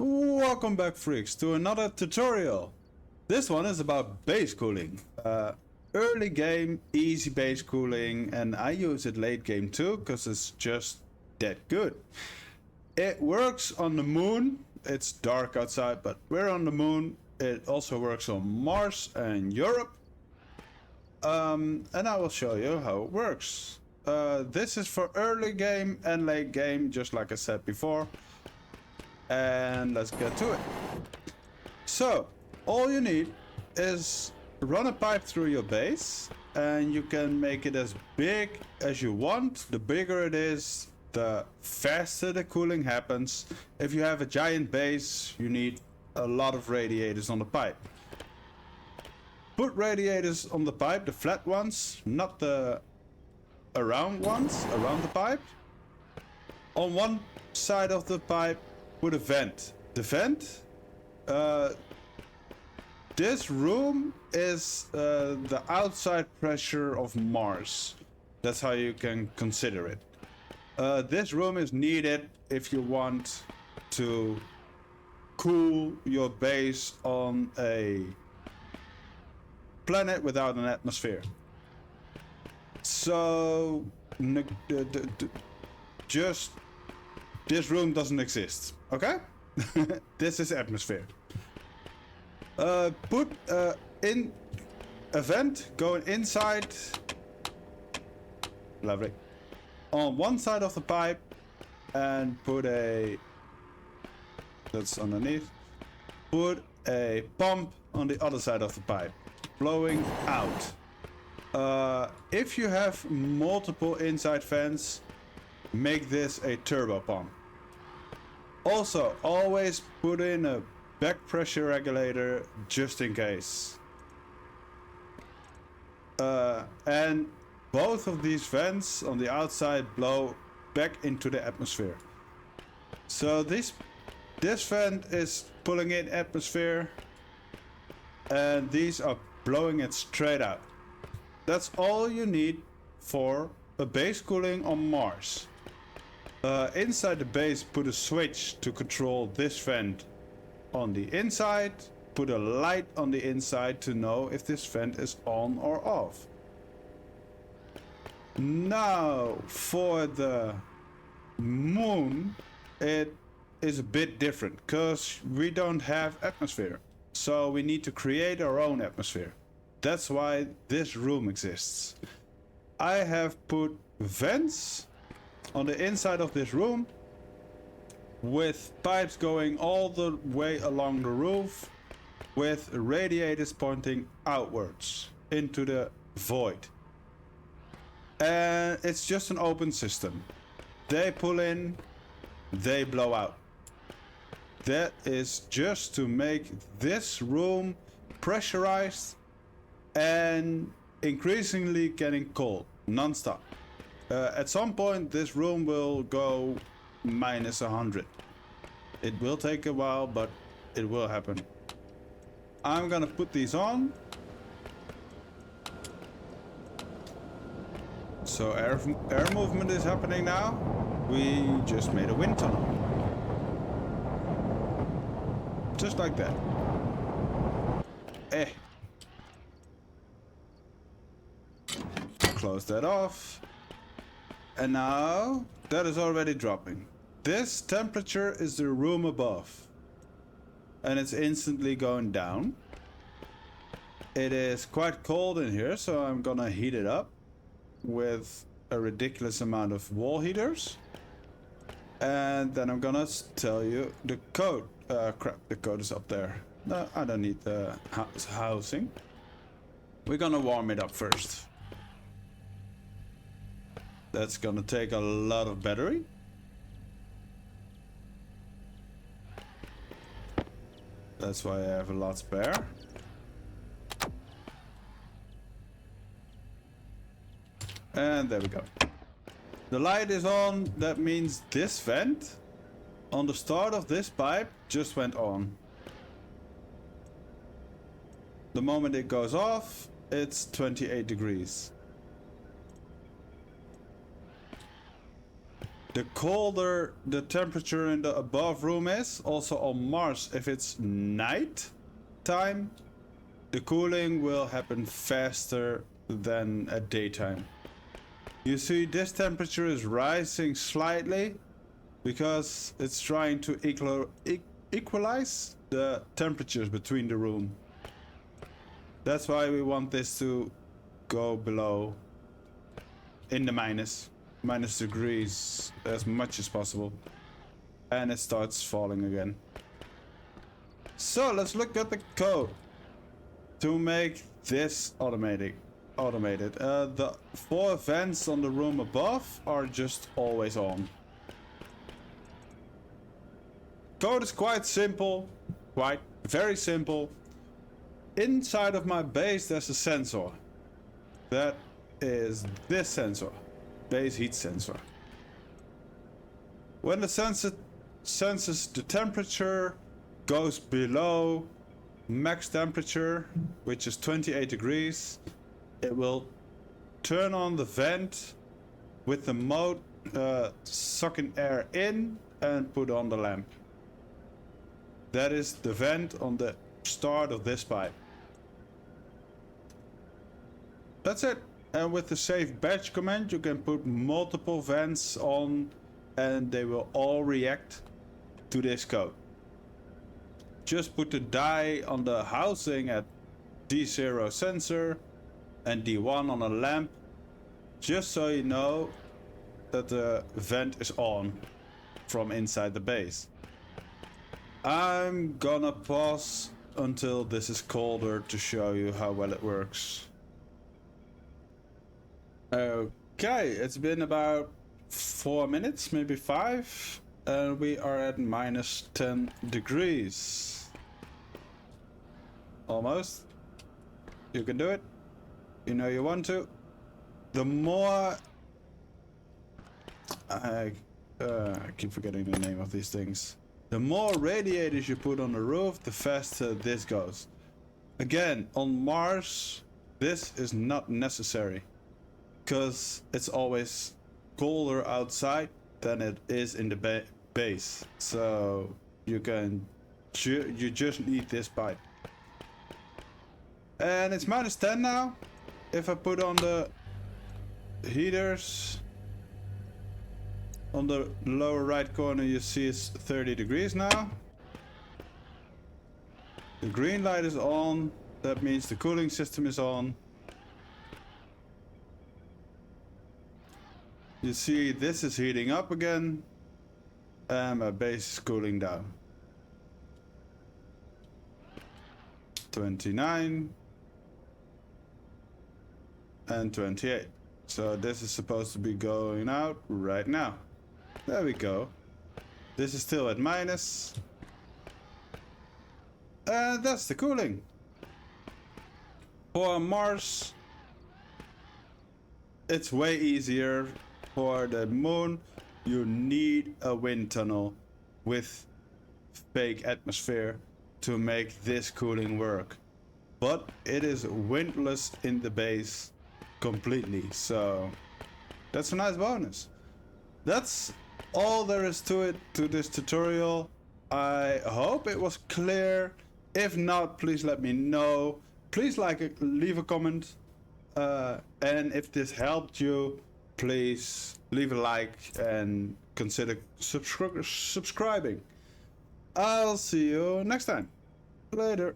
Welcome back, freaks, to another tutorial. This one is about base cooling. Early game, easy base cooling, and I use it late game too, because it's just that good. It works on the moon. It's dark outside, but we're on the moon. It also works on Mars and Europe. And I will show you how it works. This is for early game and late game, just like I said before. And let's get to it. So, all you need is run a pipe through your base, and you can make it as big as you want. The bigger it is, the faster the cooling happens. If you have a giant base, you need a lot of radiators on the pipe. Put radiators on the pipe, the flat ones, not the round ones, around the pipe. On one side of the pipe, put a vent. The vent, this room is the outside pressure of Mars. That's how you can consider it. This room is needed if you want to cool your base on a planet without an atmosphere. So, just this room doesn't exist, okay? This is atmosphere. Put in a vent going inside. Lovely. On one side of the pipe, and put a. That's underneath. Put a pump on the other side of the pipe, blowing out. If you have multiple inside vents, make this a turbo pump. Also, always put in a back pressure regulator just in case. And both of these vents on the outside blow back into the atmosphere. So this vent is pulling in atmosphere, and these are blowing it straight out. That's all you need for a base cooling on Mars. Inside the base, put a switch to control this vent on the inside. Put a light on the inside to know if this vent is on or off. Now, for the moon, it is a bit different because we don't have atmosphere. So we need to create our own atmosphere. That's why this room exists. I have put vents on the inside of this room with pipes going all the way along the roof with radiators pointing outwards into the void. And it's just an open system. They pull in, they blow out. That is just to make this room pressurized and increasingly getting cold non-stop. At some point this room will go minus 100. It will take a while, but it will happen. I'm gonna put these on. So air movement is happening now. We just made a wind tunnel. Just like that. Close that off. And now that is already dropping. This temperature is the room above. And it's instantly going down. It is quite cold in here, so I'm gonna heat it up with a ridiculous amount of wall heaters. And then I'm gonna tell you the code. Crap, the code is up there. No, I don't need the housing. We're gonna warm it up first. That's gonna take a lot of battery. That's why I have a lot spare. And there we go. The light is on. That means this vent on the start of this pipe just went on. The moment it goes off, it's 28 degrees. the colder the temperature in the above room is, also on Mars, if it's night time, the cooling will happen faster than at daytime. You see, this temperature is rising slightly because it's trying to equalize the temperatures between the room. That's why we want this to go below in the minus degrees as much as possible, and it starts falling again. So let's look at the code to make this automated. The 4 vents on the room above are just always on. Code is quite simple, very simple. Inside of my base there's a sensor. That is this sensor, base heat sensor. When the sensor senses the temperature goes below max temperature, which is 28 degrees, it will turn on the vent with the mode sucking air in and put on the lamp. That is the vent on the start of this pipe. That's it. And with the save batch command you can put multiple vents on and they will all react to this code. Just put the die on the housing at D0 sensor and D1 on a lamp, just so you know that the vent is on from inside the base. I'm gonna pause until this is colder to show you how well it works. Okay, it's been about 4 minutes, maybe 5, and we are at minus 10 degrees. Almost. You can do it. You know you want to. The more... I keep forgetting the name of these things. The more radiators you put on the roof, the faster this goes. Again, on Mars, this is not necessary, because it's always colder outside than it is in the base. So you just need this pipe. And it's minus 10 now. If I put on the heaters, on the lower right corner you see it's 30 degrees now. The green light is on. That means the cooling system is on. You see this is heating up again and my base is cooling down. 29 and 28. So this is supposed to be going out right now. There we go. This is still at minus. And that's the cooling. For Mars, it's way easier. For the moon, you need a wind tunnel with fake atmosphere to make this cooling work. But it is windless in the base completely, so that's a nice bonus. That's all there is to it, to this tutorial. I hope it was clear. If not, please let me know. Please leave a comment, and if this helped you, please leave a like and consider subscribing. I'll see you next time. Later.